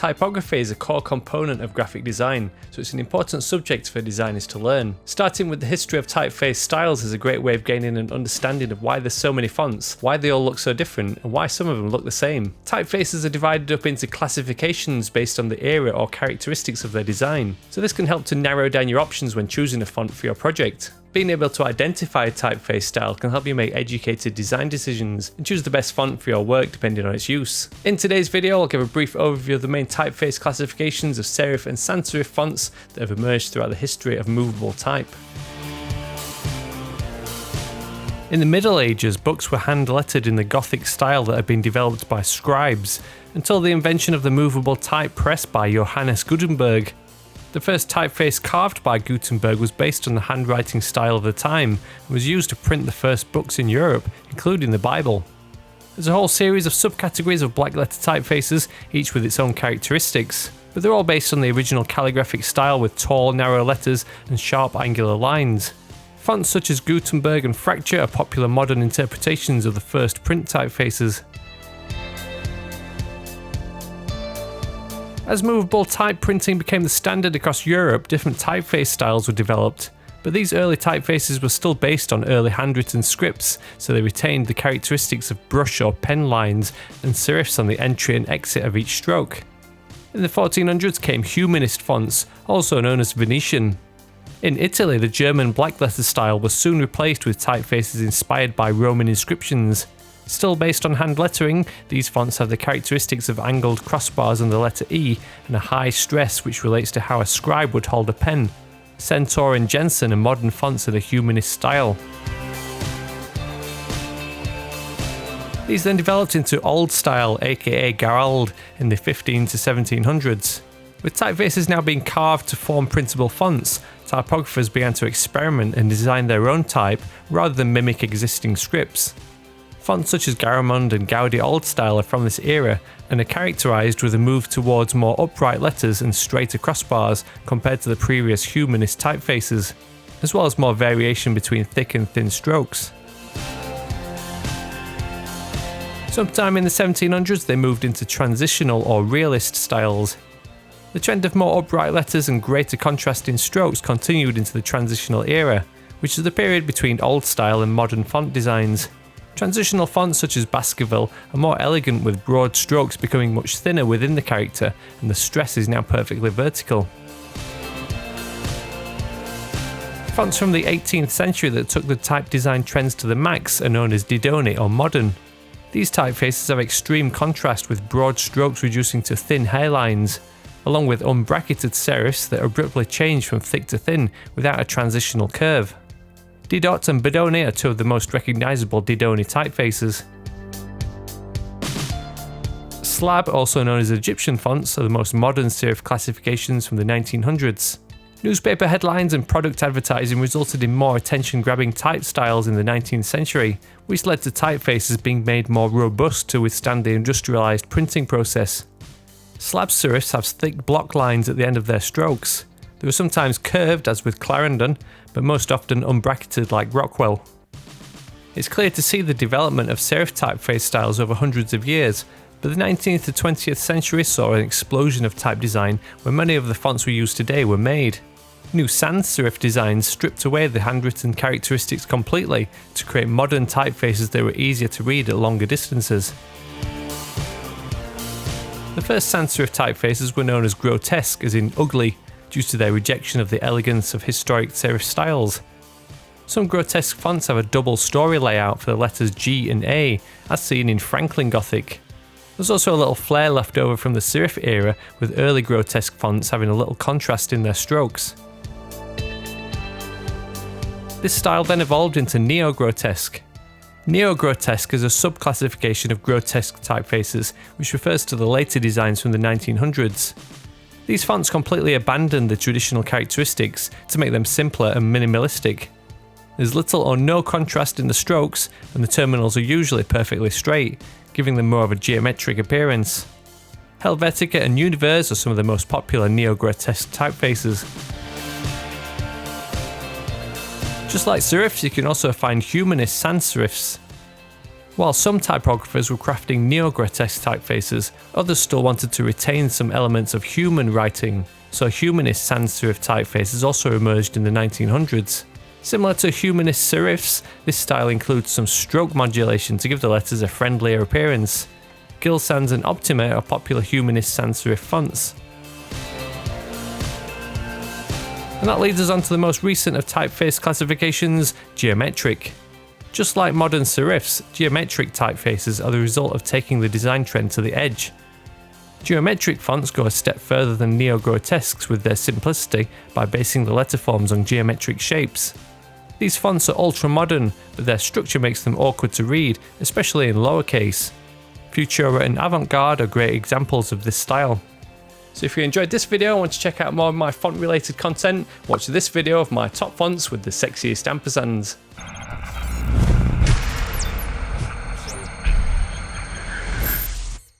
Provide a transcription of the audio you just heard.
typography is a core component of graphic design, so it's an important subject for designers to learn. Starting with the history of typeface styles is a great way of gaining an understanding of why there's so many fonts, why they all look so different, and why some of them look the same. Typefaces are divided up into classifications based on the era or characteristics of their design, so this can help to narrow down your options when choosing a font for your project. Being able to identify a typeface style can help you make educated design decisions and choose the best font for your work depending on its use. In today's video, I'll give a brief overview of the main typeface classifications of serif and sans serif fonts that have emerged throughout the history of movable type. In the Middle Ages, books were hand-lettered in the Gothic style that had been developed by scribes, until the invention of the movable type press by Johannes Gutenberg. The first typeface carved by Gutenberg was based on the handwriting style of the time and was used to print the first books in Europe, including the Bible. There's a whole series of subcategories of blackletter typefaces, each with its own characteristics, but they're all based on the original calligraphic style with tall, narrow letters and sharp, angular lines. Fonts such as Gutenberg and Fracture are popular modern interpretations of the first print typefaces. As movable type printing became the standard across Europe, different typeface styles were developed, but these early typefaces were still based on early handwritten scripts, so they retained the characteristics of brush or pen lines and serifs on the entry and exit of each stroke. In the 1400s came Humanist fonts, also known as Venetian. In Italy, the German blackletter style was soon replaced with typefaces inspired by Roman inscriptions. Still based on hand lettering, these fonts have the characteristics of angled crossbars on the letter E and a high stress which relates to how a scribe would hold a pen. Centaur and Jensen are modern fonts of the Humanist style. These then developed into Old Style, aka Garald, in the 15 to 1700s. With typefaces now being carved to form printable fonts, typographers began to experiment and design their own type rather than mimic existing scripts. Fonts such as Garamond and Gaudi Old Style are from this era and are characterised with a move towards more upright letters and straighter crossbars compared to the previous Humanist typefaces, as well as more variation between thick and thin strokes. Sometime in the 1700s they moved into Transitional or Realist styles. The trend of more upright letters and greater contrast in strokes continued into the Transitional era, which is the period between Old Style and modern font designs. Transitional fonts such as Baskerville are more elegant with broad strokes becoming much thinner within the character, and the stress is now perfectly vertical. Fonts from the 18th century that took the type design trends to the max are known as DIDONE or modern. These typefaces have extreme contrast with broad strokes reducing to thin hairlines, along with unbracketed serifs that abruptly change from thick to thin without a transitional curve. DIDONE and DIDONE are two of the most recognisable DIDONE typefaces. Slab, also known as Egyptian fonts, are the most modern serif classifications from the 1900s. Newspaper headlines and product advertising resulted in more attention-grabbing type styles in the 19th century, which led to typefaces being made more robust to withstand the industrialised printing process. Slab serifs have thick block lines at the end of their strokes. They were sometimes curved, as with Clarendon, but most often unbracketed like Rockwell. It's clear to see the development of serif typeface styles over hundreds of years, but the 19th to 20th century saw an explosion of type design where many of the fonts we use today were made. New sans serif designs stripped away the handwritten characteristics completely to create modern typefaces that were easier to read at longer distances. The first sans serif typefaces were known as grotesque, as in ugly, due to their rejection of the elegance of historic serif styles. Some grotesque fonts have a double story layout for the letters G and A, as seen in Franklin Gothic. There's also a little flair left over from the serif era, with early grotesque fonts having a little contrast in their strokes. This style then evolved into Neo-grotesque. Neo-grotesque is a subclassification of grotesque typefaces, which refers to the later designs from the 1900s. These fonts completely abandoned the traditional characteristics to make them simpler and minimalistic. There's little or no contrast in the strokes, and the terminals are usually perfectly straight, giving them more of a geometric appearance. Helvetica and Univers are some of the most popular neo-grotesque typefaces. Just like serifs, you can also find Humanist sans serifs. While some typographers were crafting neo-grotesque typefaces, others still wanted to retain some elements of human writing, so Humanist sans serif typefaces also emerged in the 1900s. Similar to Humanist serifs, this style includes some stroke modulation to give the letters a friendlier appearance. Gill Sans and Optima are popular Humanist sans serif fonts. And that leads us on to the most recent of typeface classifications, geometric. Just like modern serifs, geometric typefaces are the result of taking the design trend to the edge. Geometric fonts go a step further than neo-grotesques with their simplicity by basing the letter forms on geometric shapes. These fonts are ultra-modern, but their structure makes them awkward to read, especially in lowercase. Futura and Avant-Garde are great examples of this style. So if you enjoyed this video and want to check out more of my font related content, watch this video of my top fonts with the sexiest ampersands.